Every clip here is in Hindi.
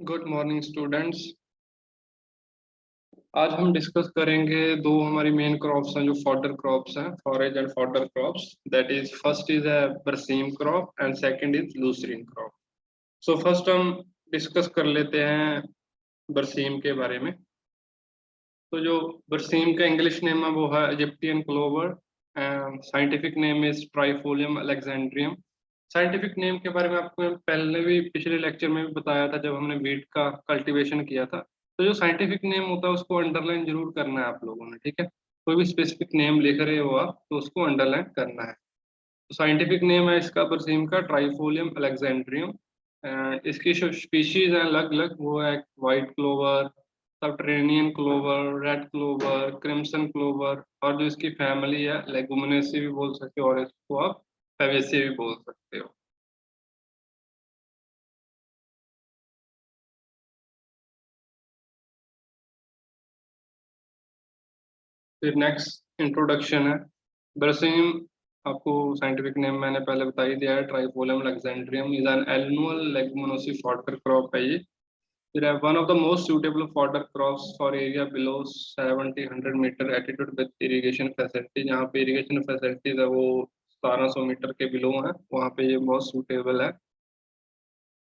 Good morning students. आज हम डिस्कस करेंगे दो हमारी मेन क्रॉप्स हैं जो फॉडर क्रॉप्स हैं, forage and fodder crops. That is first is a berseem crop and second is lucerne crop. So first हम डिस्कस कर लेते हैं बरसीम के बारे में। तो जो बरसीम का इंग्लिश नेम है वो है Egyptian clover and scientific name is Trifolium alexandrinum. Scientific name के बारे में आपको मैं पहले भी पिछले लेक्चर में भी बताया था जब हमने वीट का कल्टीवेशन किया था। तो जो साइंटिफिक नेम होता है उसको अंडरलाइन जरूर करना है आप लोगों ने, ठीक है। कोई भी स्पेसिफिक नेम लिख रहे हो आप तो उसको अंडरलाइन करना है। तो साइंटिफिक नेम है इसका बरसीम का ट्राइफोलियम अलेक्जेंड्रियम। इसकी जो स्पीशीज है अलग अलग वो है white clover, subterranean clover, red clover, crimson clover, और जो इसकी फैमिली है लेगुमिनेसी भी बोल सकते हो और इसको आप फेवेसी भी बोल सकते हो। फिर नेक्स्ट इंट्रोडक्शन है बरसीम। आपको साइंटिफिक नेम मैंने पहले बता ही दिया है, Trifolium alexandrinum is an annual leguminosae fodder crop है ये। फिर है one of the most suitable fodder crops for area below 70-100 metre altitude with irrigation facility. जहाँ पे इरिगेशन फैसिलिटीज है वो 1700 मीटर के बिलो है, वहाँ पे ये बहुत सूटेबल है।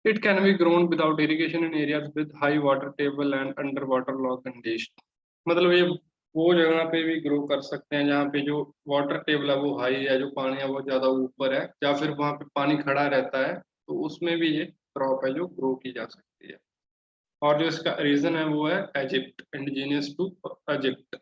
It can be grown without irrigation in areas with high water table and under water law condition. मतलब ये वो जगह पे भी ग्रो कर सकते हैं जहाँ पे जो वाटर टेबल है वो हाई है, जो पानी है वो ज्यादा ऊपर है, या फिर वहाँ पे पानी खड़ा रहता है, तो उसमें भी ये क्रॉप है जो ग्रो की जा सकती है। और जो इसका रीजन है वो है इजिप्ट, इंडिजिनियस टू इजिप्ट।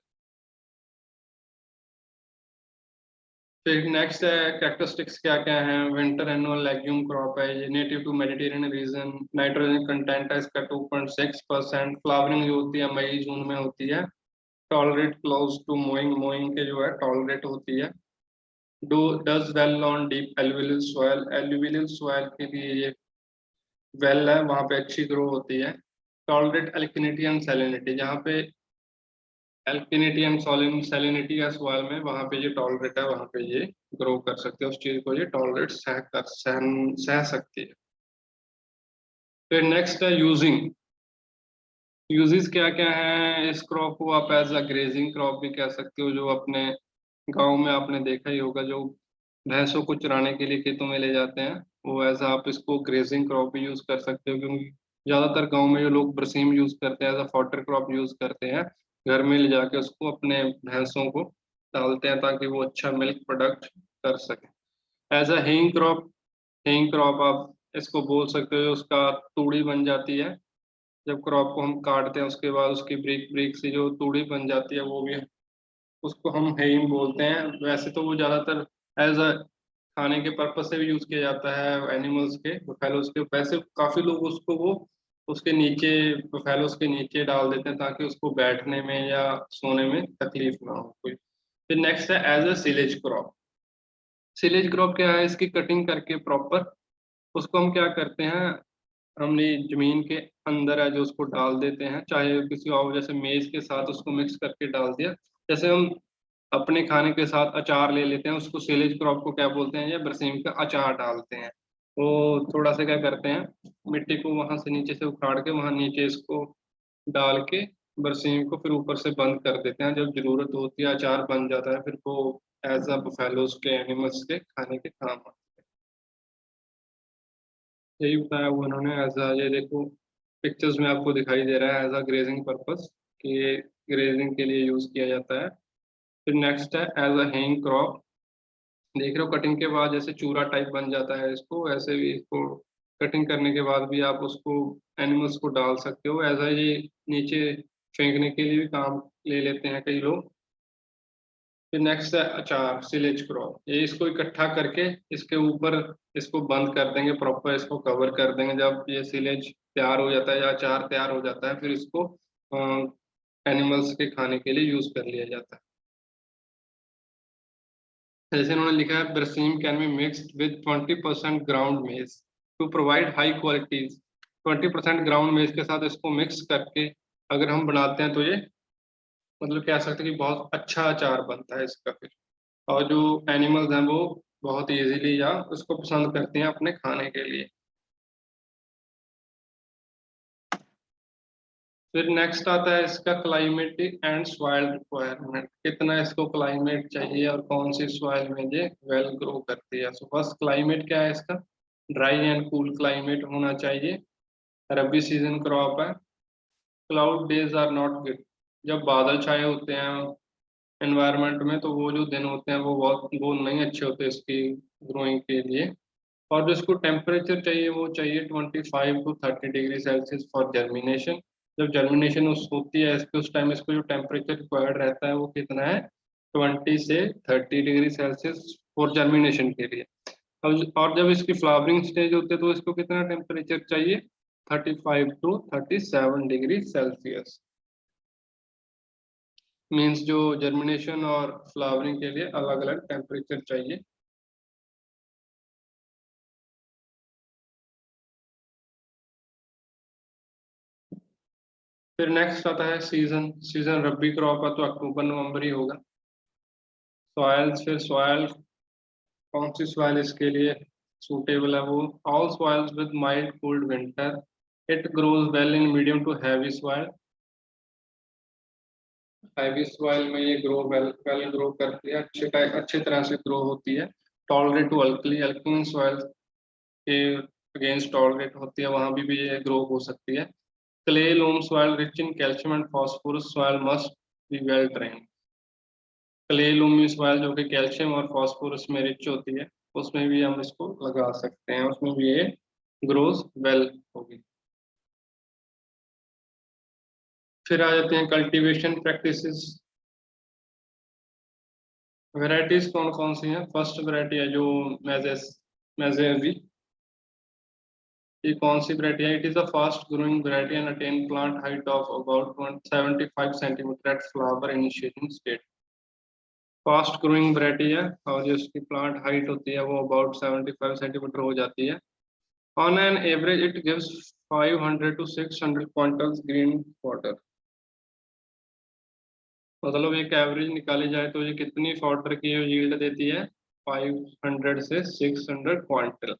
फिर नेक्स्ट है कैरेक्टरिस्टिक्स क्या क्या है। विंटर एनुअल लेग्यूम क्रॉप है ये, native to Mediterranean region. Nitrogen content है इसका 2.6%। फ्लावरिंग जो होती है मई जून में होती है। Tolerate close to mowing, mowing के जो है टॉलरेट होती है। Do does well on deep alluvial soil, alluvial soil के लिए ये वेल है, वहाँ पे अच्छी ग्रो होती है। टॉलरेट एल्किनिटी एंड सैलिनिटी, जहाँ पे एल्किनिटी एंड सैलिनिटी है सॉइल में, वहाँ पे ये टॉलरेट है, वहाँ पे ये ग्रो कर सकते हैं, उस चीज को ये टॉलरेट सह सकती है। फिर नेक्स्ट है यूजिंग। यूजेस क्या क्या है इस क्रॉप को, आप एज अ ग्रेजिंग क्रॉप भी कह सकते हो। जो अपने गांव में आपने देखा ही होगा, जो भैंसों को चराने के लिए खेतों में ले जाते हैं, वो एज आप इसको ग्रेजिंग क्रॉप भी यूज कर सकते हो। क्योंकि ज्यादातर गांव में जो लोग बरसीम यूज करते हैं as a fodder crop use करते हैं, घर में ले जाके उसको अपने भैंसों को डालते हैं ताकि वो अच्छा मिल्क प्रोडक्ट कर सके। एज अ हेइंग क्रॉप, हेइंग क्रॉप आप इसको बोल सकते हो। उसका तूड़ी बन जाती है, जब क्रॉप को हम काटते हैं उसके बाद उसकी ब्रिक ब्रिक से जो तूड़ी बन जाती है वो भी, उसको हम हेइम बोलते हैं। वैसे तो वो ज्यादातर एज अ खाने के पर्पज से भी यूज किया जाता है एनिमल्स के, बफेलोज के। वैसे काफी लोग उसको वो उसके नीचे, बफेलोज के नीचे डाल देते हैं ताकि उसको बैठने में या सोने में तकलीफ ना हो कोई। फिर नेक्स्ट है एज अ सिलेज क्रॉप। सिलेज क्रॉप क्या है, इसकी कटिंग करके प्रॉपर उसको हम क्या करते हैं, हमने जमीन के अंदर है जो उसको डाल देते हैं, चाहे किसी और जैसे मेज के साथ उसको मिक्स करके डाल दिया। जैसे हम अपने खाने के साथ अचार ले लेते हैं, उसको सिलेज क्रॉप को क्या बोलते हैं, या बरसीम का अचार डालते हैं। वो थोड़ा सा क्या करते हैं, मिट्टी को वहां से नीचे से उखाड़ के वहां नीचे इसको डाल के बरसीम को फिर ऊपर से बंद कर देते हैं। जब जरूरत होती है अचार बन जाता है, फिर वो एज अ बफेलोज के एनिमल्स के खाने के काम आता है। यही बताया हुआ उन्होंने एज अ, ये देखो पिक्चर्स में आपको दिखाई दे रहा है एज अ ग्रेजिंग पर्पस, कि ये ग्रेजिंग के लिए यूज किया जाता है। फिर नेक्स्ट है एज अ हेइंग क्रॉप। देख रहे हो कटिंग के बाद जैसे चूरा टाइप बन जाता है, इसको वैसे भी इसको कटिंग करने के बाद भी आप उसको एनिमल्स को डाल सकते हो एज अ, ये नीचे फेंकने के लिए भी काम ले लेते हैं कई लोग। फिर नेक्स्ट है अचार, सिलेज क्रॉप। ये इसको इकट्ठा करके इसके ऊपर इसको बंद कर देंगे, प्रॉपर इसको कवर कर देंगे। जब ये सिलेज तैयार हो जाता है या अचार तैयार हो जाता है, फिर इसको एनिमल्स के खाने के लिए यूज कर लिया जाता है। जैसे उन्होंने लिखा है berseem can be mixed with 20% ground maize to provide high qualities. 20% ground maize के साथ इसको मिक्स करके अगर हम बनाते हैं तो ये मतलब कह सकते हैं कि बहुत अच्छा अचार बनता है इसका फिर। और जो एनिमल्स हैं वो बहुत इजीली या उसको पसंद करते हैं अपने खाने के लिए। फिर नेक्स्ट आता है इसका क्लाइमेटिक एंड सॉइल रिक्वायरमेंट, कितना इसको क्लाइमेट चाहिए और कौन सी सॉइल में ये वेल ग्रो करती है। सो फर्स्ट क्लाइमेट क्या है इसका, ड्राई एंड कूल क्लाइमेट होना चाहिए। रबी सीजन क्रॉप है। Cloud days are not good, जब बादल छाए होते हैं एनवायरनमेंट में तो वो जो दिन होते हैं वो नहीं अच्छे होते इसकी ग्रोइंग के लिए। और जो इसको टेम्परेचर चाहिए वो चाहिए 25 to 30 degree Celsius for germination. जब जर्मिनेशन होती है इसके उस टाइम इसको जो टेम्परेचर रिक्वायर्ड रहता है वो कितना है, 20 से 30 डिग्री सेल्सियस फॉर जर्मिनेशन के लिए। और जब इसकी फ्लावरिंग स्टेज होती है तो इसको कितना टेम्परेचर चाहिए, 35 to 37 डिग्री सेल्सियस। मीन्स जो जर्मिनेशन और फ्लावरिंग के लिए अलग अलग टेम्परेचर चाहिए। फिर नेक्स्ट आता है सीजन। सीजन रबी क्रॉप है तो अक्टूबर नवंबर ही होगा। सॉयल्स, फिर सॉयल कौन सी सॉयल इसके लिए सूटेबल है, वो all soils with mild cold winter, it grows well in medium to heavy soil. Heavy soil में ये ग्रो वेल वेल ग्रो करती है, अच्छे तरह से ग्रो होती है। Tolerate to alkali, alkaline soil के अगेंस्ट टॉलरेट होती है, वहां भी ये ग्रो हो सकती है। Clay loam soil rich in calcium and phosphorus soil must be well drained. Clay loamy soil जो कि कैल्शियम और फास्फोरस में रिच होती है उसमें भी हम इसको लगा सकते हैं, उसमें भी ये ग्रोज वेल होगी। फिर आ जाते हैं कल्टीवेशन प्रैक्टिसेस। वैरायटीज कौन कौन सी हैं। फर्स्ट वैरायटी है जो मेजेस मेजेरी, ये कौन सी वैरायटी है, it is a fast growing variety and attain plant height of about 75 centimetre at flower initiating state. Fast growing variety है और जो इसकी प्लांट हाइट होती है वो अबाउट 75 सेंटीमीटर हो जाती है। On an average it gives 500 to 600 quintals green water. मतलब एक एवरेज निकाली जाए तो ये कितनी फॉडर की यील्ड देती है, 500 से 600 quintal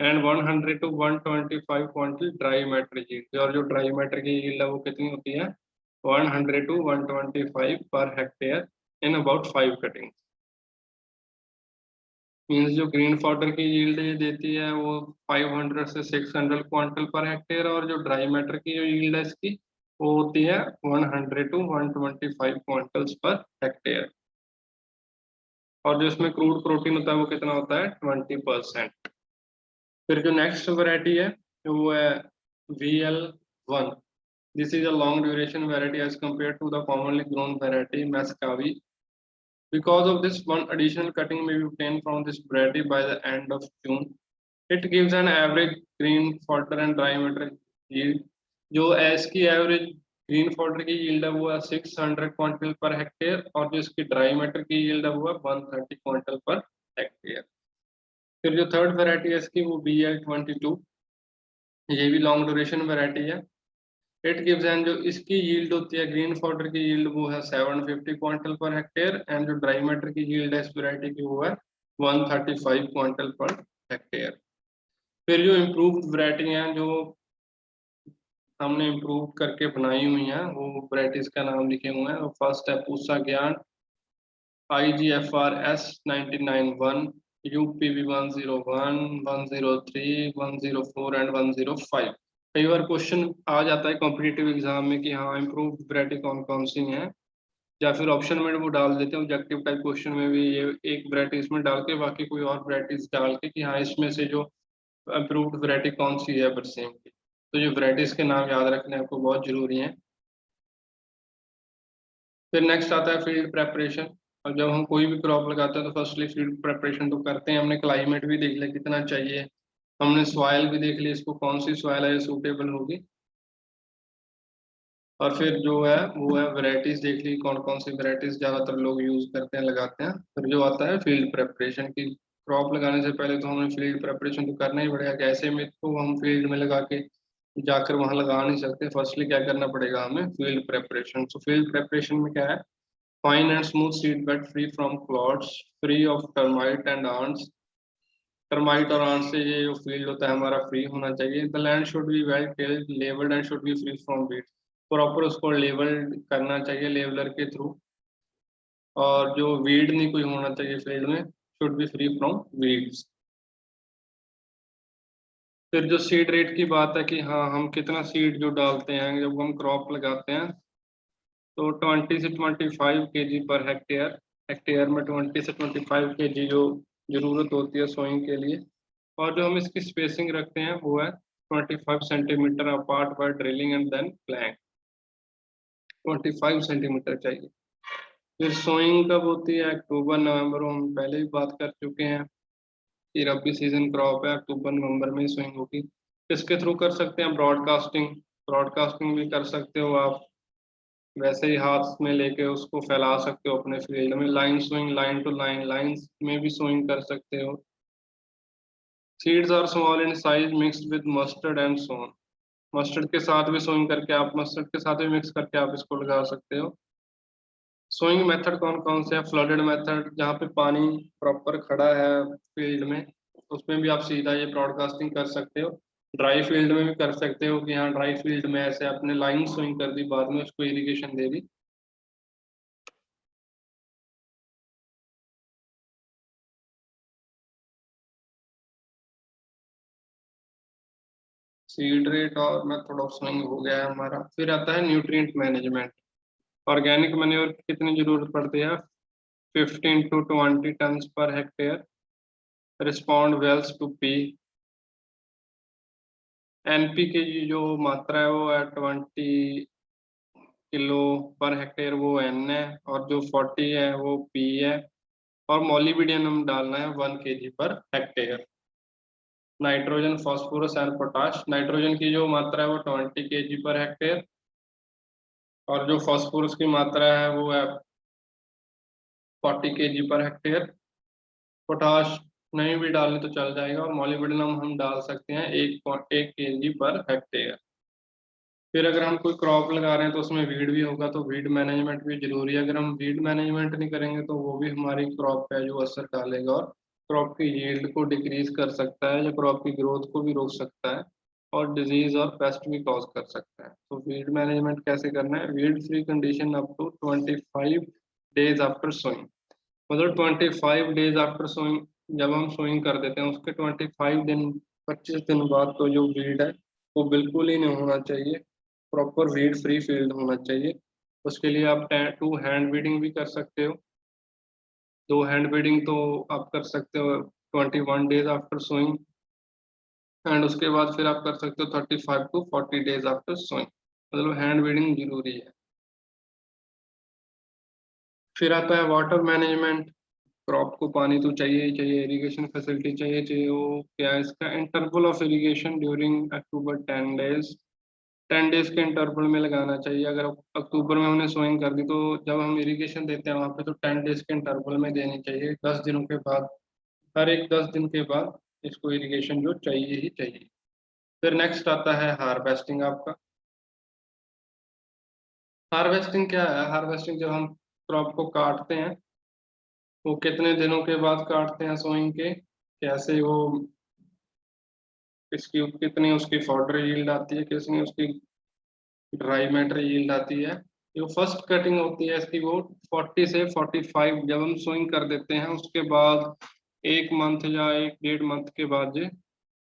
and 100 to 125 quintal dry matter yield. और जो ड्राई मैटर की यील्ड है वो कितनी होती है, 100 to 125 per hectare in about 5 cutting. Means जो ग्रीन फॉडर की यील्ड ये देती है वो 500 से 600 क्विंटल पर हेक्टेयर, और जो ड्राई मैटर की जो यील्ड है इसकी वो होती है 100 to 125 क्विंटल्स पर हेक्टेयर। और जो इसमें क्रूड प्रोटीन होता है वो कितना होता है, 20%। फिर जो नेक्स्ट वैरायटी है वो है VL1। This is a long duration variety as compare to the commonly grown variety Mescavi. Because of this, one additional cutting may be obtained from this variety by the end of June. It gives an average green fodder and dry matter yield. जो इसकी एवरेज ग्रीन फॉडर की यील्ड है वो है 600 क्विंटल पर हेक्टेयर, और जो इसकी ड्राई मैटर की यील्ड है वो है 130 क्विंटल पर हेक्टेयर। फिर जो थर्ड वैरायटी है इसकी वो BL22, ये भी लॉन्ग ड्यूरेशन वैरायटी है। इट गिव्स एंड जो इसकी यील्ड होती है ग्रीन फॉडर की यील्ड वो है 750 क्विंटल पर हेक्टेयर, एंड जो ड्राई मैटर की यील्ड है इस वैरायटी की वो है 135 क्विंटल पर हेक्टेयर। फिर जो इम्प्रूव्ड वैरायटी हैं जो हमने इम्प्रूव करके बनाई हुई हैं वो वैरायटीज का नाम लिखे हुए हैं। फर्स्ट है पूसा ज्ञान IGFRS 99-1, UPV 101, 103, 104 एंड 105। कई बार क्वेश्चन आ जाता है कॉम्पिटिटिव एग्जाम में कि हाँ इम्प्रूव्ड वैरायटी कौन कौन सी हैं, या फिर ऑप्शन में वो डाल देते हैं ऑब्जेक्टिव टाइप क्वेश्चन में भी ये एक वैरायटी इसमें डाल के बाकी कोई और वैरायटीज डाल के कि हाँ इसमें से जो इम्प्रूव्ड वैरायटी कौन सी है बरसेम की। तो ये वैरायटीज के नाम याद रखने आपको बहुत जरूरी है। फिर नेक्स्ट आता है फील्ड प्रेपरेशन। और जब हम कोई भी क्रॉप लगाते हैं तो फर्स्टली फील्ड प्रेपरेशन तो करते हैं, हमने क्लाइमेट भी देख लिया कितना चाहिए, हमने सॉइल भी देख ली इसको कौन सी सॉइल है ये सूटेबल होगी, और फिर जो है वो है वैरायटीज देख ली कौन कौन सी वैरायटीज ज्यादातर लोग यूज करते हैं लगाते हैं। फिर जो आता है फील्ड प्रेपरेशन की, क्रॉप लगाने से पहले तो हमें फील्ड प्रेपरेशन तो करना ही पड़ेगा, कैसे में तो हम फील्ड में लगा के जाकर वहां लगा नहीं सकते। फर्स्टली क्या करना पड़ेगा हमें, फील्ड प्रेपरेशन। तो फील्ड प्रेपरेशन में क्या है, fine and smooth seed bed free from clods, free of termite and ants. Termite और आंट से ये जो फील्ड होता है हमारा फ्री होना चाहिए। The land should be well tilled levelled and should be free from weeds. Proper उसको लेवल करना चाहिए लेवलर के थ्रू, और जो वीड नहीं कोई होना चाहिए फील्ड में, should be free from weeds. फिर जो सीड रेट की बात है कि हाँ हम कितना सीड जो डालते हैं जब हम क्रॉप लगाते हैं, तो 20 से 25 kg पर हेक्टेयर, हेक्टेयर में 20 से 25 kg जो जरूरत होती है सोइंग के लिए। और जो हम इसकी स्पेसिंग रखते हैं वो है 25 centimetre apart by drilling and then plank, 25 centimetre चाहिए। फिर सोइंग कब होती है? अक्टूबर नवंबर, हम पहले भी बात कर चुके हैं कि रबी सीजन क्रॉप है, अक्टूबर नवंबर में ही सोइंग होगी। किसके थ्रू कर सकते हैं? ब्रॉडकास्टिंग, ब्रॉडकास्टिंग भी कर सकते हो आप, वैसे ही हाथ में लेके उसको फैला सकते हो अपने फील्ड में। Line sowing, line to line, lines में भी सोइंग कर सकते हो। Seeds are small in size mixed with mustard and sown, mustard के साथ भी सोइंग करके आप, मस्टर्ड के साथ भी मिक्स करके आप इसको लगा सकते हो। सोइंग मेथड कौन कौन से है? फ्लडेड मेथड, जहाँ पे पानी प्रॉपर खड़ा है फील्ड में, उसमें भी आप सीधा ये ब्रॉडकास्टिंग कर सकते हो। ड्राई फील्ड में भी कर सकते हो कि हाँ ड्राई फील्ड में ऐसे आपने लाइन सोइंग कर दी, बाद में उसको इरिगेशन दे दी। सीड रेट और मेथड ऑफ सोइंग हो गया है हमारा। फिर आता है न्यूट्रिएंट मैनेजमेंट। ऑर्गेनिक मैन्योर की कितनी जरूरत पड़ती है? 15 to 20 टन पर hectare. Respond wells to P. NPK की जो मात्रा है वो है 20 किलो पर हेक्टेयर, वो एन है, और जो 40 है वो पी है। और मॉलिब्डेनम डालना है 1 kg per hectare. Nitrogen, phosphorus and potash, nitrogen की जो मात्रा है वो 20 kg पर हेक्टेयर, और जो फास्फोरस की मात्रा है वो है 40 kg पर हेक्टेयर। पोटाश नहीं भी डालें तो चल जाएगा, और मॉलिब्डेनम हम डाल सकते हैं 1 kg पर हेक्टेयर। फिर अगर हम कोई क्रॉप लगा रहे हैं तो उसमें वीड भी होगा, तो वीड मैनेजमेंट भी जरूरी है। अगर हम वीड मैनेजमेंट नहीं करेंगे तो वो भी हमारी क्रॉप पे जो असर डालेगा, और क्रॉप की यील्ड को डिक्रीज कर सकता है, या क्रॉप की ग्रोथ को भी रोक सकता है, और डिजीज और पेस्ट भी कॉज कर सकता है। तो वीड मैनेजमेंट कैसे करना है? Weed free condition up to 25 days after sowing, मतलब 25 डेज आफ्टर सोइंग, जब हम सोइंग कर देते हैं उसके 25 दिन, 25 दिन बाद तो जो वीड है वो बिल्कुल ही नहीं होना चाहिए, प्रॉपर वीड फ्री फील्ड होना चाहिए। उसके लिए आप 2 हैंड वीडिंग भी कर सकते हो। 2 हैंड वीडिंग तो आप कर सकते हो 21 डेज आफ्टर सोइंग, एंड उसके बाद फिर आप कर सकते हो 35 to 40 डेज आफ्टर सोइंग, मतलब हैंड वीडिंग जरूरी है। फिर आता है वाटर मैनेजमेंट। क्रॉप को पानी तो चाहिए ही चाहिए, इरिगेशन फैसिलिटी चाहिए चाहिए। वो क्या है इसका? Interval of irrigation during October 10 days, 10 days के इंटरवल में लगाना चाहिए। अगर अक्टूबर में हमने सोइंग कर दी तो जब हम इरिगेशन देते हैं वहां पे तो 10 डेज के इंटरवल में देनी चाहिए, 10 दिनों के बाद, हर एक 10 दिन के बाद इसको इरिगेशन जो चाहिए ही चाहिए। फिर नेक्स्ट आता है हार्वेस्टिंग आपका। हार्वेस्टिंग क्या है? हार्वेस्टिंग जब हम क्रॉप को काटते हैं, वो कितने दिनों के बाद काटते हैं सोइंग के, कैसे वो, किसकी कितनी उसकी फॉडर यील्ड आती है, कितनी उसकी ड्राई मैटर यील्ड आती है। जो फर्स्ट कटिंग होती है इसकी वो 40 से 45, जब हम सोइंग कर देते हैं उसके बाद 1 मंथ या 1 डेढ़ मंथ के बाद ये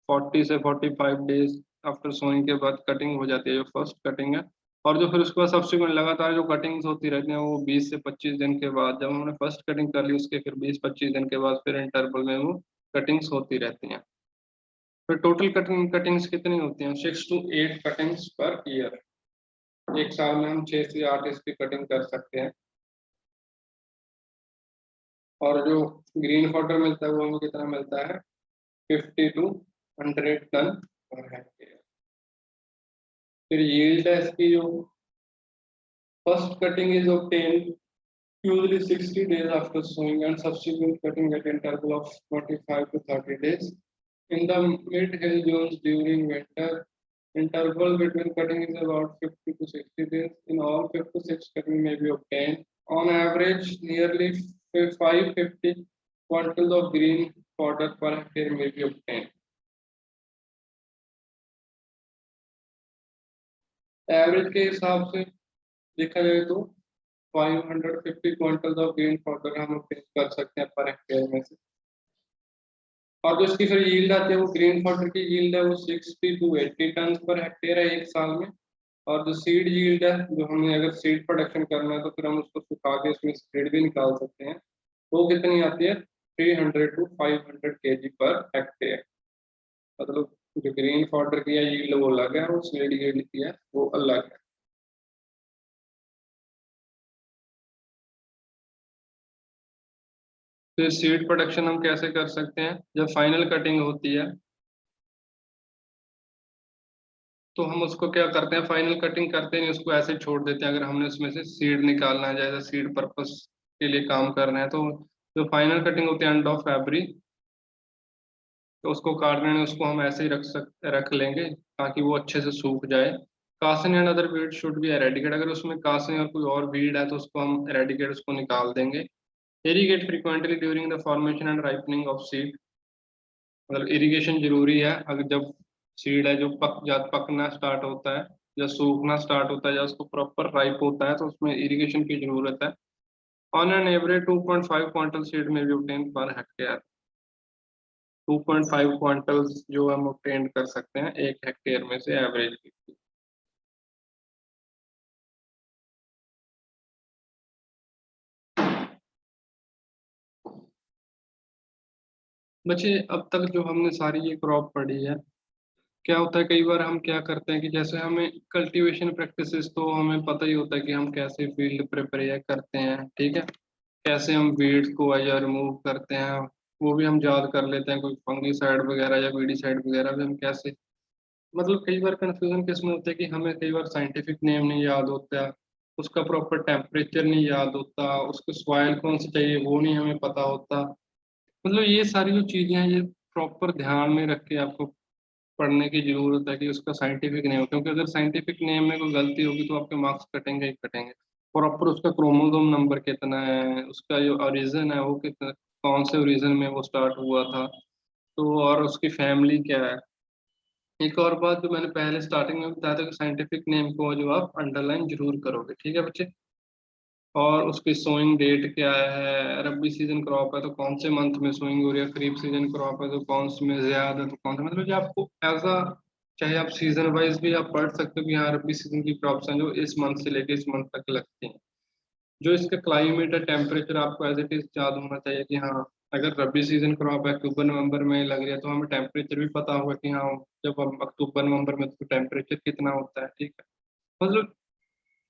40 से 45 डेज आफ्टर सोइंग के बाद कटिंग हो जाती है, जो फर्स्ट कटिंग है। और जो फिर उसके बाद सब्सिक्वेंट लगातार जो कटिंग्स होती रहती हैं वो 20 से 25 दिन के बाद, जब हमने फर्स्ट कटिंग कर ली उसके फिर 20-25 दिन के बाद फिर इंटरवल में वो कटिंग्स होती रहती हैं। फिर टोटल कटिंग्स कितनी होती हैं? 6 to 8 कटिंग्स पर ईयर। एक साल में हम 6 से 8 इसकी कटिंग कर सकते हैं। और जो ग्रीन फॉटर मिलता है वो हमें कितना मिलता है? 50 to 100 टन पर हेक्टेयर। फिर यील्ड है इसकी, जो first cutting is obtained usually 60 days after sowing and subsequent cutting at interval of 25 to 30 days. In the mid-hill zones during winter, interval between cutting is about 50 to 60 days. In all, 5 to 6 cutting may be obtained. On average, nearly 550 quintals of green fodder per hectare may be obtained. Average के हिसाब से देखा जाए तो 550 क्विंटल ऑफ ग्रीन फॉडर हम obtain कर सकते हैं पर हेक्टेयर में से। और जो इसकी फिर यील्ड आती है वो ग्रीन फॉडर की यील्ड है वो 60 to 80 टन पर हेक्टेयर है एक साल में। और जो सीड यील्ड है, जो हमें अगर सीड प्रोडक्शन करना है तो फिर हम उसको सुखा के उसमें सीड भी निकाल सकते हैं, वो कितनी आती है 300 to 500 kg पर हेक्टेयर। मतलब जो ग्रीन फॉडर की है यील्ड वो अलग है, वो सीड यील्ड की है वो अलग है। फिर सीड प्रोडक्शन हम कैसे कर सकते हैं, जब फाइनल कटिंग होती है तो हम उसको क्या करते हैं, फाइनल कटिंग करते नहीं, उसको ऐसे ही छोड़ देते हैं। अगर हमने उसमें से सीड निकालना है, जैसे सीड पर्पस के लिए काम कर रहे हैं, तो जो फाइनल कटिंग होती है एंड ऑफ फैब्री, तो उसको काटने में उसको हम ऐसे ही रख लेंगे ताकि वो अच्छे से सूख जाए। कासनी and other weed should be eradicate, अगर उसमें कासनी और कोई और वीड है तो उसको हम एरेडिकेट उसको निकाल देंगे। Irrigate frequently during the formation and ripening of seed, मतलब इरिगेशन जरूरी है। अगर जब सीड है जो पकना स्टार्ट होता है या सूखना स्टार्ट होता है या उसको प्रॉपर राइप होता है तो उसमें इरिगेशन की जरूरत है। On an average 2.5 quintal seed में भी obtained पर हेक्टेयर, 2.5 क्विंटल्स जो हम obtained कर सकते हैं एक हेक्टेयर में से एवरेज। बच्चे अब तक जो हमने सारी ये क्रॉप पढ़ी है, क्या होता है कई बार हम क्या करते हैं कि जैसे हमें कल्टीवेशन प्रैक्टिसेस तो हमें पता ही होता है कि हम कैसे फील्ड प्रिपेयर करते हैं, ठीक है, कैसे हम वीड्स को या रिमूव करते हैं, वो भी हम याद कर लेते हैं। कोई फंगीसाइड वगैरह या वीडीसाइड वगैरह भी हम कैसे, मतलब कई बार कंफ्यूजन किसमें होता है कि हमें कई बार साइंटिफिक नेम नहीं याद होता, उसका प्रॉपर टेम्परेचर नहीं याद होता, उसको सॉइल कौन सी चाहिए वो नहीं हमें पता होता। मतलब ये सारी जो चीजें हैं ये प्रॉपर ध्यान में रख के आपको पढ़ने की जरूरत है कि उसका साइंटिफिक नेम, क्योंकि अगर साइंटिफिक नेम में कोई गलती होगी तो आपके मार्क्स कटेंगे ही कटेंगे। प्रॉपर उसका क्रोमोसोम नंबर कितना है, उसका जो ओरिजिन है वो कितना, कौन से ओरिजिन में वो स्टार्ट हुआ था, तो और उसकी फैमिली क्या है। एक और बात जो मैंने पहले स्टार्टिंग में बताया था कि साइंटिफिक नेम को जो आप अंडरलाइन जरूर करोगे, ठीक है बच्चे। और उसकी सोइंग डेट क्या है, रबी सीजन क्रॉप है तो कौन से मंथ में सोइंग हो रही है, खरीफ सीजन क्रॉप है तो कौन से में ज्यादा है तो कौन सा, मतलब जो आपको एज अ, चाहे आप सीजन वाइज भी आप पढ़ सकते हो कि हाँ रबी सीजन की क्रॉप्स हैं जो इस मंथ से लेके इस मंथ तक लगती हैं। जो इसका क्लाइमेट है, टेम्परेचर आपको एज इट इज याद होना चाहिए कि हाँ अगर रबी सीजन क्रॉप है अक्टूबर नवंबर में लग रही है तो हमें टेम्परेचर भी पता होगा कि हाँ जब हम अक्टूबर नवंबर में तो टेम्परेचर कितना होता है, ठीक है। मतलब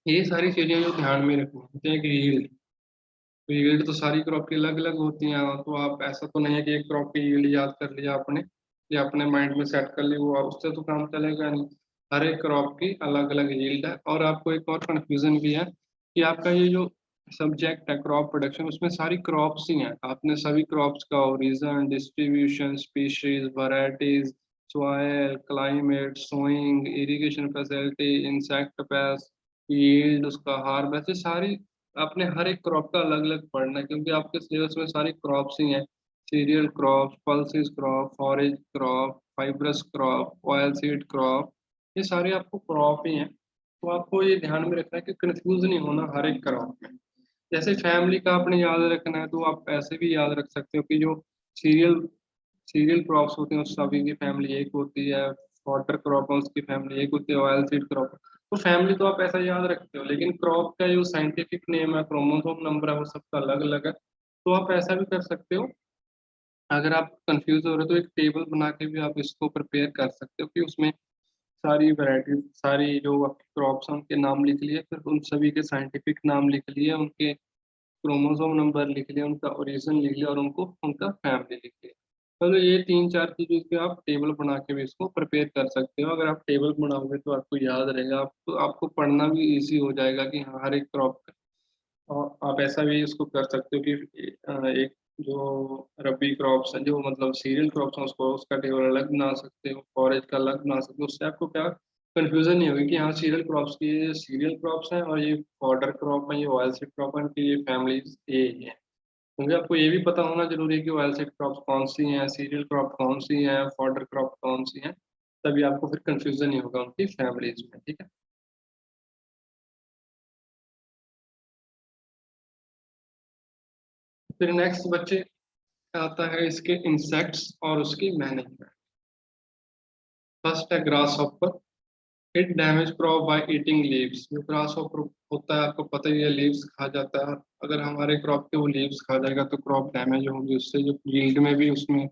ये सारी चीजें जो ध्यान में रखनी होती है कि यील्ड, तो यील्ड तो सारी क्रॉप की अलग अलग होती हैं, तो आप ऐसा तो नहीं है कि एक क्रॉप की यील्ड याद कर लिया आपने या अपने माइंड में सेट कर ली, वो आप उससे तो काम चलेगा नहीं। हर एक क्रॉप की अलग अलग यील्ड है। और आपको एक और कंफ्यूजन भी है कि आपका ये जो सब्जेक्ट है क्रॉप प्रोडक्शन, उसमें सारी क्रॉप्स ही हैं, आपने सभी क्रॉप्स का origin, distribution, species, varieties, soil, climate, sowing, irrigation facility, insect pest, yield, उसका हार्वेस्ट, ये सारी आपने हर एक क्रॉप का अलग अलग पढ़ना है, क्योंकि आपके सिलेबस में सारी क्रॉप्स ही हैं। Cereal crop, pulses crop, forage crop, fibrous crop, oil seed crop, ये सारे आपको क्रॉप ही हैं। तो आपको ये ध्यान में रखना है कि कंफ्यूज नहीं होना हर एक क्रॉप में। जैसे फैमिली का आपने याद रखना है तो आप ऐसे भी याद रख सकते हो कि जो सीरियल सीरियल क्रॉप्स होते हैं उस सभी की फैमिली एक होती है, वाटर क्रॉप है उसकी फैमिली एक होती है, ऑयल सीड क्रॉप, तो फैमिली तो आप ऐसा याद रखते हो, लेकिन क्रॉप का जो साइंटिफिक नेम है, क्रोमोसोम नंबर है, वो सबका अलग अलग है। तो आप ऐसा भी कर सकते हो, अगर आप कंफ्यूज हो रहे हो तो एक टेबल बना के भी आप इसको प्रिपेयर कर सकते हो कि उसमें सारी वैरायटी, सारी जो आपकी क्रॉप्स हैं उनके नाम लिख लिए, फिर उन सभी के साइंटिफिक नाम लिख लिए, उनके क्रोमोसोम नंबर लिख लिया, उनका ओरिजिन लिख लिया और उनको उनका फैमिली लिख लिया। चलो ये तीन चार चीज़ों के आप टेबल बना के भी इसको प्रिपेयर कर सकते हो। अगर आप टेबल बनाओगे तो आपको याद रहेगा, आपको पढ़ना भी इजी हो जाएगा कि हाँ हर एक क्रॉप का। और आप ऐसा भी इसको कर सकते हो कि एक जो रबी क्रॉप्स हैं, जो मतलब सीरियल क्रॉप्स हैं, उसको उसका टेबल अलग बना सकते हो, फॉरेज का अलग बना सकते हो। उससे आपको क्या कंफ्यूजन नहीं होगी कि हाँ सीरियल क्रॉप्स की ये सीरियल क्रॉप्स हैं और ये फॉडर क्रॉप है, ये ऑयल सीड क्रॉप है, इनकी ये फैमिलीज ये ही है। क्योंकि आपको ये भी पता होना जरूरी है कि ऑयल सीड क्रॉप्स कौन सी हैं, सीरियल क्रॉप कौन सी हैं, फॉडर क्रॉप कौन सी हैं, तभी आपको फिर कंफ्यूजन नहीं होगा उनकी फैमिलीज में, ठीक है। फिर नेक्स्ट बच्चे आता है इसके इंसेक्ट्स और उसकी मैनेजमेंट। फर्स्ट है grass hopper. It damage crop by eating leaves. जो ग्रास हॉपर होता है आपको पता ही है, लीव्स खा जाता है। अगर हमारे क्रॉप के वो लीव्स खा जाएगा तो क्रॉप डैमेज होगी, उससे जो यील्ड में भी उसमें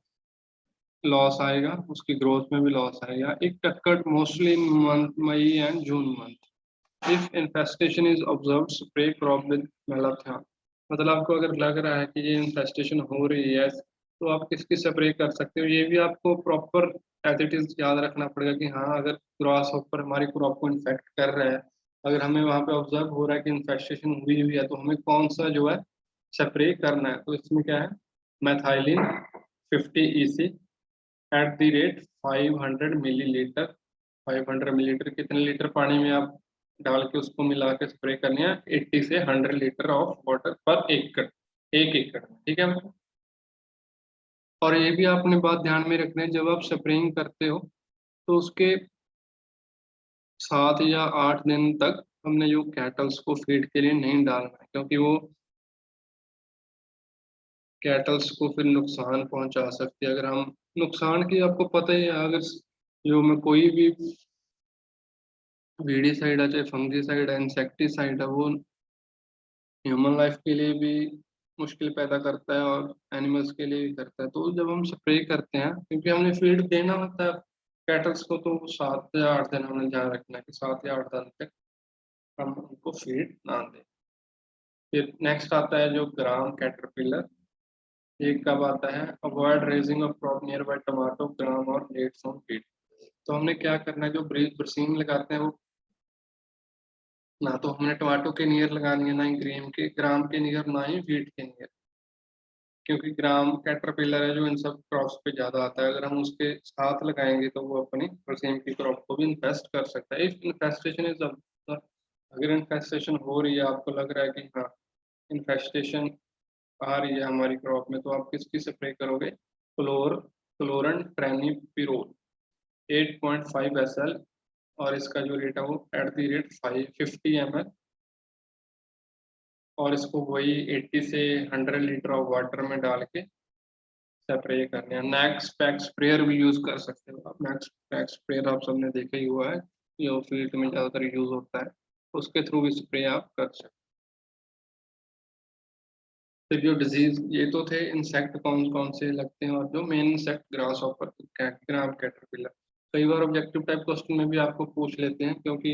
लॉस आएगा, उसकी ग्रोथ में भी लॉस आएगा। It occurred mostly in month May and June month. If infestation is observed spray crop with malathion. मतलब आपको अगर लग रहा है कि ये इन्फेस्टेशन हो रही है तो आप किसकी स्प्रे कर सकते हो, ये भी आपको प्रॉपर एज इट इज याद रखना पड़ेगा कि हाँ, अगर ग्रास हॉपर हमारी क्रॉप को इन्फेक्ट कर रहा है, अगर हमें वहाँ पे ऑब्जर्व हो रहा है कि इन्फेस्टेशन हुई हुई है, तो हमें कौन सा जो है स्प्रे करना है। तो इसमें क्या है, मैथाइलिन 50 EC @ 500 मिलीलीटर। 500 मिलीलीटर कितने लीटर पानी में आप डाल के उसको मिला के स्प्रे करनी है, 80 से 100 लीटर ऑफ वाटर पर एकड़, 1 एकड़ में, ठीक है। और ये भी आपने बात ध्यान में रखना है, जब आप स्प्रेइंग करते हो तो उसके 7 या 8 दिन तक हमने जो कैटल्स को फीड के लिए नहीं डालना है, क्योंकि वो कैटल्स को फिर नुकसान पहुंचा सकती है। अगर हम नुकसान की, आपको पता ही है, अगर जो में कोई भी वीडीसाइड है, चाहे फंगीसाइड है, इंसेक्टिसाइड है, वो ह्यूमन लाइफ के लिए भी मुश्किल पैदा करता है और एनिमल्स के लिए भी करता है। तो जब हम स्प्रे करते हैं, क्योंकि हमने फीड देना होता है कैटल्स को, तो 7 या 8 दिन हमने ध्यान रखना है कि 7 या 8 दिन तक हम उनको फीड ना दें। फिर नेक्स्ट आता है जो ग्राम कैटरपिलर। ये कब आता है, avoid raising of crop near by tomato gram और लेट्स ऑन फीड। तो हमने क्या करना है, जो ब्रीसिंग लगाते हैं वो ना तो हमने टमाटो के नियर लगानी है, ना ही ग्राम के नियर, ना ही वीट के नियर, क्योंकि ग्राम कैटरपिलर है जो इन सब क्रॉप्स पे ज्यादा आता है। अगर हम उसके साथ लगाएंगे तो वो अपनी सेम की क्रॉप को भी इन्फेस्ट कर सकता है। इफ इन्फेस्टेशन इज, अगर इन्फेस्टेशन हो रही है, आपको लग रहा है कि हाँ इन्फेस्टेशन आ रही है हमारी क्रॉप में, तो आप किसकी स्प्रे करोगे, क्लोरन ट्रेनिपिरोल 8.5 SL, और इसका जो रेट है वो @50 ml, और इसको वही 80 से 100 लीटर ऑफ वाटर में डाल के स्प्रे करने हैं। मैक्स पैक स्प्रेयर भी यूज कर सकते हो आप। मैक्स पैक स्प्रेयर आप सबने देखा ही हुआ है, ये फील्ड में ज़्यादातर यूज होता है, उसके थ्रू भी स्प्रे आप कर सकते हो। फिर जो डिजीज, ये तो थे इंसेक्ट कौन कौन से लगते हैं, और जो मेन इंसेक्ट ग्रास ऑपर, ग्राम कैटरपिलर। कई बार ऑब्जेक्टिव टाइप क्वेश्चन में भी आपको पूछ लेते हैं, क्योंकि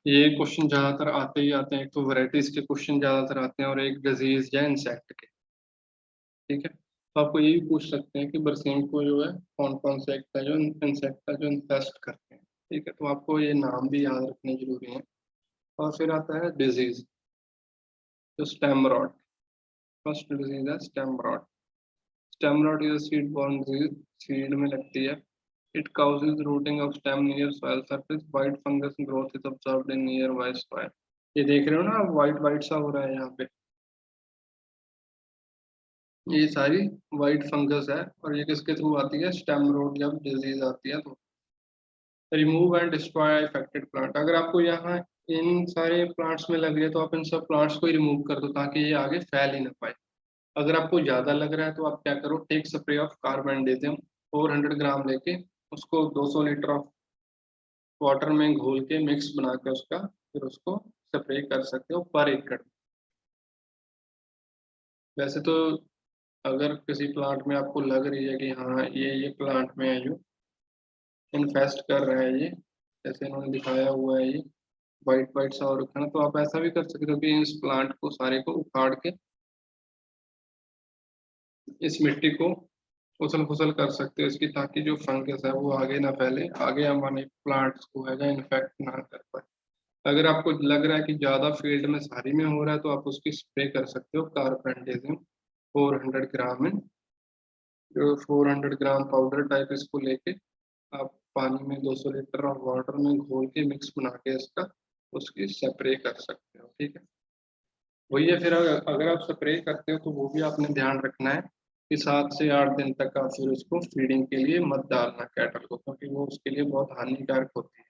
ये क्वेश्चन ज्यादातर आते ही आते हैं। एक तो वैरायटीज के क्वेश्चन ज्यादातर आते हैं, और एक डिजीज या इंसेक्ट के, ठीक है। तो आपको ये भी पूछ सकते हैं कि बरसीम को जो है कौन कौन से इंसेक्ट है जो इन्फेस्ट करते हैं, ठीक है। तो आपको ये नाम भी याद रखने जरूरी है। और फिर आता है डिजीज, जो स्टेम रॉट। फर्स्ट डिजीज है stem rot. Stem rot is seed borne disease, seed में लगती है। इट causes rooting of stem near soil surface. White fungus growth is observed in nearby soil. ये देख रहे हो ना, वाइट वाइट सा हो रहा है यहाँ पे, ये सारी वाइट फंगस है, और ये किसके थ्रू आती है, स्टेम रोड जब डिजीज आती है तो। Remove and destroy affected plant. अगर आपको यहाँ इन सारे प्लांट्स में लग रही है, तो आप इन सब प्लांट्स को ही रिमूव कर दो, ताकि ये आगे फैल ही ना पाए। अगर आपको ज्यादा लग रहा है तो आप क्या करो, टेक स्प्रे ऑफ कार्बेंडेजियम 400 ग्राम लेके उसको 200 लीटर ऑफ वाटर में घोल के मिक्स बना के उसका फिर उसको स्प्रे कर सकते हो पर एकड़। वैसे तो अगर किसी प्लांट में आपको लग रही है कि हाँ ये प्लांट में है जो इन्फेस्ट कर रहा है, ये जैसे इन्होंने दिखाया हुआ है, ये वाइट वाइट सा और रखा है ना, तो आप ऐसा भी कर सकते हो कि इस प्लांट को सारे को उखाड़ के इस मिट्टी को उछल फुसल कर सकते हो इसकी, ताकि जो फंगस है वो आगे ना फैले, आगे हमारे प्लांट्स को है इन्फेक्ट ना कर पाए। अगर आपको लग रहा है कि ज्यादा फील्ड में सारी में हो रहा है, तो आप उसकी स्प्रे कर सकते हो कार्बेंडेजिम 400 ग्राम में। जो 400 ग्राम पाउडर टाइप इसको लेके आप पानी में 200 लीटर ऑफ वाटर में घोल के मिक्स बना के इसका उसकी स्प्रे कर सकते हो, ठीक है। वही है, फिर अगर आप स्प्रे करते हो तो वो भी आपने ध्यान रखना है कि 7 से 8 दिन तक आप फिर उसको फीडिंग के लिए मत डालना कैटल को, क्योंकि वो उसके लिए बहुत हानिकारक होती है।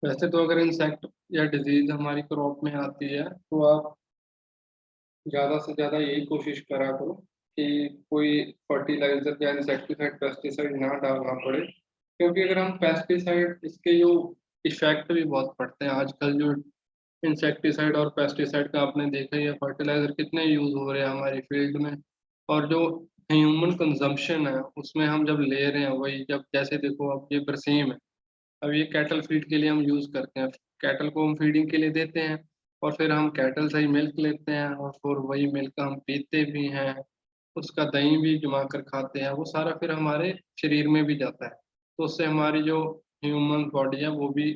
वैसे तो अगर इंसेक्ट या डिजीज हमारी क्रॉप में आती है तो आप ज़्यादा से ज़्यादा यही कोशिश करा करो कि कोई फर्टिलाइजर या इंसेक्टिसाइड पेस्टिसाइड ना डालना पड़े, क्योंकि अगर हम पेस्टिसाइड इसके जो इफेक्ट भी बहुत पड़ते हैं आजकल, जो इंसेक्टिसाइड और पेस्टिसाइड का आपने देखा ही है, फर्टिलाइजर कितने यूज हो रहे हैं हमारी फील्ड में, और जो ह्यूमन कंजम्पशन है उसमें हम जब ले रहे हैं वही, जब जैसे देखो अब ये बरसीम है, अब ये कैटल फीड के लिए हम यूज करते हैं, कैटल को हम फीडिंग के लिए देते हैं, और फिर हम कैटल से ही मिल्क लेते हैं और फिर वही मिल्क हम पीते भी हैं, उसका दही भी जमा कर खाते हैं, वो सारा फिर हमारे शरीर में भी जाता है, तो उससे हमारी जो ह्यूमन बॉडी है वो भी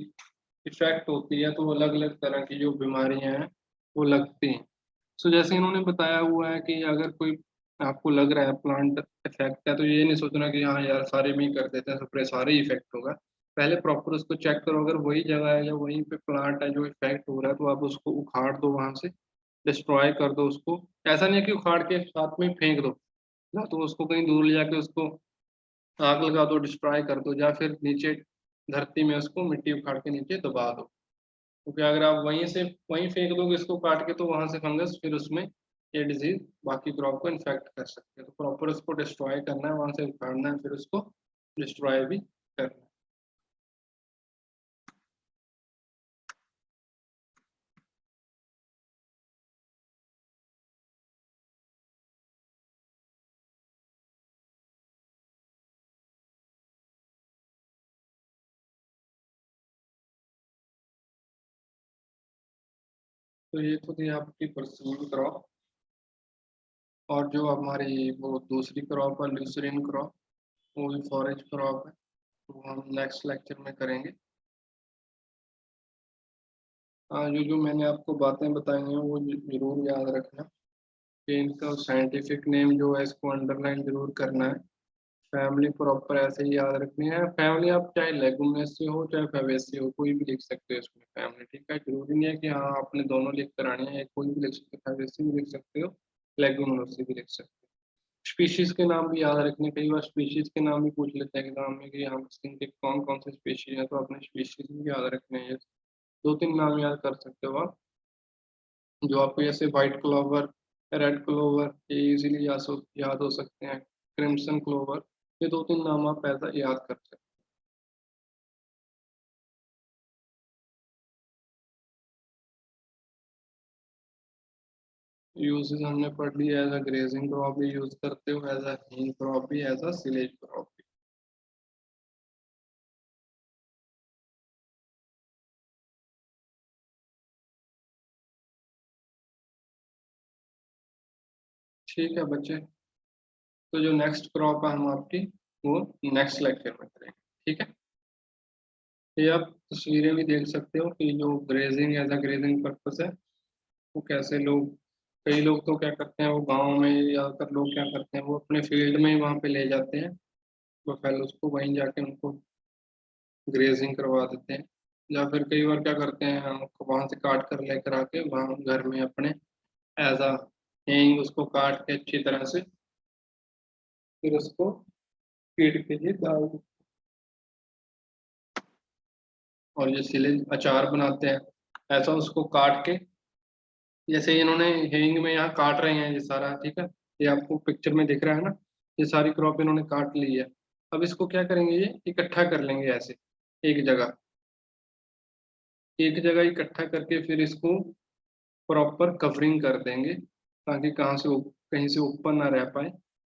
इफेक्ट होती है, तो अलग अलग तरह की जो बीमारियां हैं वो लगती हैं। सो जैसे इन्होंने बताया हुआ है कि अगर कोई आपको लग रहा है प्लांट इफेक्ट है, तो ये नहीं सोचना कि हाँ यार सारे में ही कर देते हैं स्प्रे सारे ही इफेक्ट होगा। पहले प्रॉपर उसको चेक करो, अगर वही जगह है या वहीं पे प्लांट है जो इफेक्ट हो रहा है, तो आप उसको उखाड़ दो, वहां से डिस्ट्रॉय कर दो उसको। ऐसा नहीं है कि उखाड़ के साथ में ही फेंक दो, या तो उसको कहीं दूर ले जाके उसको आग लगा दो, डिस्ट्रॉय कर दो, या फिर नीचे धरती में उसको मिट्टी उखाड़ के नीचे दबा दो, क्योंकि अगर आप वहीं फेंक दोगे इसको काट के, तो वहां से फंगस फिर उसमें ये डिजीज बाकी क्रॉप को इन्फेक्ट कर सकते हैं, तो प्रॉपर उसको डिस्ट्रॉय करना है, वहां से उखाड़ना है, फिर उसको डिस्ट्रॉय भी करना है। तो ये तो थी आपकी परसीन क्रॉप, और जो हमारी वो दूसरी क्रॉप है ल्यूसरीन क्रॉप, वो भी फॉरेज क्रॉप है, वो हम नेक्स्ट लेक्चर में करेंगे। हाँ, जो जो मैंने आपको बातें बताई हैं वो जरूर याद रखना, कि इनका साइंटिफिक नेम जो है इसको अंडरलाइन जरूर करना है। फैमिली प्रॉपर ऐसे ही याद रखनी है, फैमिली आप चाहे लेगुमिनस से हो चाहे फेबेसी हो, कोई भी लिख सकते हो इसमें फैमिली, ठीक है, जरूरी नहीं है कि हाँ आपने दोनों लिख कर आनी है, कोई भी लिख सकते हो, फेबेसी भी लिख सकते हो, लेगुमिनस भी लिख सकते हो। स्पीशीज के नाम भी याद रखने, कई बार स्पीशीज के नाम भी पूछ लेते हैं एग्जाम में कि यहाँ के कौन कौन से स्पीशीज है, तो अपने स्पीशीज भी याद रखने हैं। दो तीन नाम याद कर सकते हो आप, जो आपको जैसे व्हाइट क्लोवर, रेड क्लोवर, ये इजीली याद हो सकते हैं, क्रिम्सन क्लोवर, ये दो तीन नाम आप ऐसा याद कर सकते हैं। यूजेस हमने पढ़ लिया, एज अ ग्रेजिंग क्रॉप भी यूज करते हो, एज अ हींग क्रॉप भी, एज अ सिलेज क्रॉप भी। ठीक है बच्चे, तो जो नेक्स्ट क्रॉप है हम आपकी वो नेक्स्ट लेक्चर में करेंगे, ठीक है। ये आप तस्वीरें भी देख सकते हो कि जो grazing as a grazing purpose है, वो कैसे लोग, कई लोग तो क्या करते हैं, वो गांव में ज़्यादातर लोग क्या करते हैं, वो अपने फील्ड में ही वहाँ पे ले जाते हैं बफेलो, उसको वहीं जाके उनको ग्रेजिंग करवा देते हैं, या फिर कई बार क्या करते हैं, हम उसको वहाँ से काट कर लेकर आके वहाँ घर में अपने एज अ हैंग उसको काट के अच्छी तरह से फिर उसको फीड के लिए डाल देते हैं। और ये सिले अचार बनाते हैं, ऐसा उसको काट के, जैसे इन्होंने हैंग में यहाँ काट रहे हैं ये सारा, ठीक है, ये आपको पिक्चर में दिख रहा है ना, ये सारी क्रॉप इन्होंने काट ली है। अब इसको क्या करेंगे, ये इकट्ठा कर लेंगे ऐसे एक जगह, एक जगह इकट्ठा करके फिर इसको प्रॉपर कवरिंग कर देंगे, ताकि कहीं से ऊपर ना रह पाए।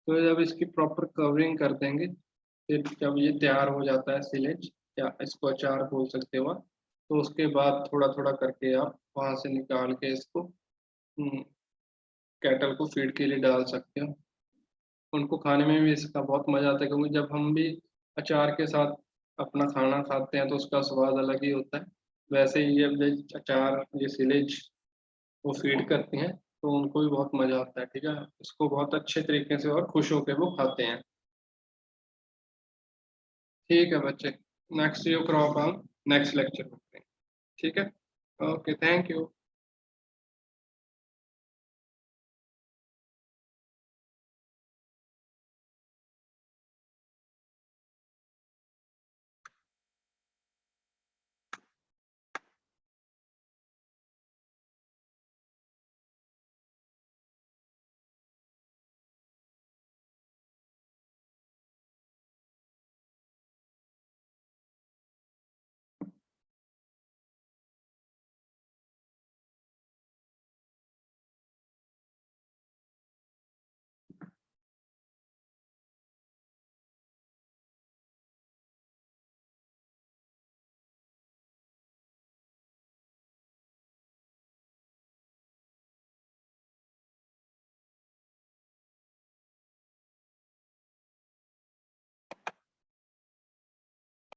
तो जब इसकी प्रॉपर कवरिंग कर देंगे, फिर जब ये तैयार हो जाता है सिलेज, या इसको अचार बोल सकते हो आप, तो उसके बाद थोड़ा थोड़ा करके आप वहां से निकाल के इसको कैटल को फीड के लिए डाल सकते हो। उनको खाने में भी इसका बहुत मजा आता है, क्योंकि जब हम भी अचार के साथ अपना खाना खाते हैं तो उसका स्वाद अलग ही होता है। वैसे ही जब ये अचार, ये सिलेज वो फीड करती हैं, तो उनको भी बहुत मजा आता है, ठीक है, इसको बहुत अच्छे तरीके से और खुश होकर वो खाते हैं। ठीक है बच्चे, नेक्स्ट जो क्रॉप हम नेक्स्ट लेक्चर में करेंगे, ठीक है। Okay, thank you.